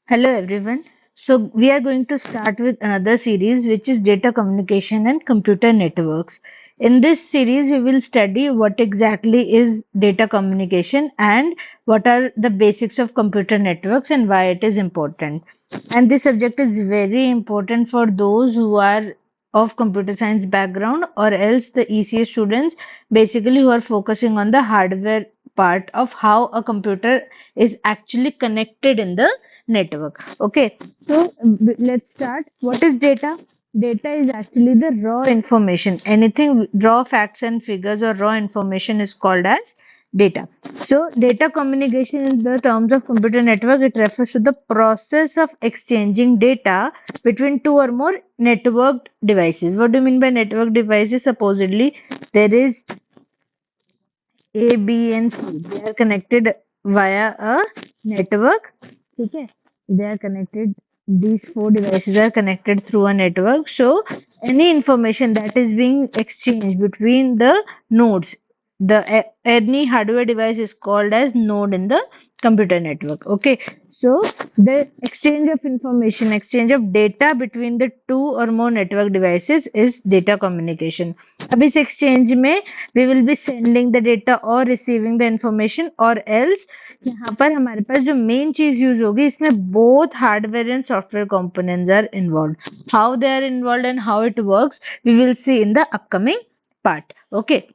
Hello everyone. So we are going to start with another series which is data communication and computer networks. In this series we will study what exactly is data communication and what are the basics of computer networks and why it is important. And this subject is very important for those who are of computer science background or else the ECA students basically who are focusing on the hardware part of how a computer is actually connected in the network. Okay, so let's start. What is data? Data is actually the raw information. Anything raw facts and figures or raw information is called as data. So, data communication in the terms of computer network, it refers to the process of exchanging data between two or more networked devices. What do you mean by network devices? Supposedly, there is A, B, and C. They are connected via a network. Okay, they are connected. These four devices are connected through a network. So, any information that is being exchanged between the nodes, any hardware device is called as node in the computer network. Okay, so the exchange of information, exchange of data between the two or more network devices is data communication. अब इस exchange में we will be sending the data or receiving the information or else यहाँ पर हमारे पास जो main चीज use होगी इसमें both hardware and software components are involved. How they are involved and how it works we will see in the upcoming part. Okay.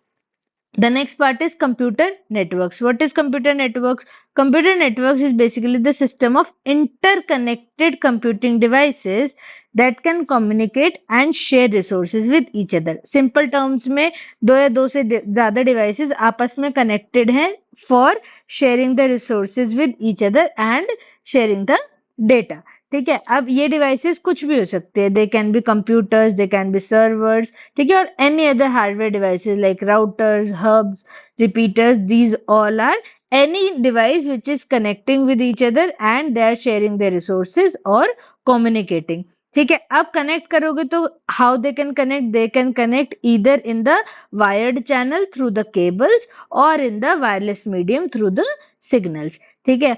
The next part is computer networks. What is computer networks? Computer networks is basically the system of interconnected computing devices that can communicate and share resources with each other. Simple terms में दो या दो से ज़्यादा devices आपस में connected हैं for sharing the resources with each other and sharing the data. ठीक है, अब ये डिवाइसेस कुछ भी हो सकते हैं. They can be computers, they can be servers, ठीक है, और any other hardware devices like routers, hubs, repeaters. These all are any device which is connecting with each other and they are sharing their resources or communicating. ठीक है, अब connect करोगे तो how they can connect? They can connect either in the wired channel through the cables or in the wireless medium through the signals. ठीक है.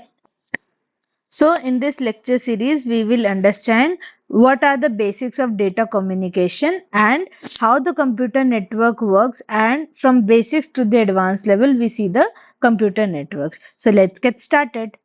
So, in this lecture series, we will understand what are the basics of data communication and how the computer network works, and from basics to the advanced level, we see the computer networks. So, let's get started.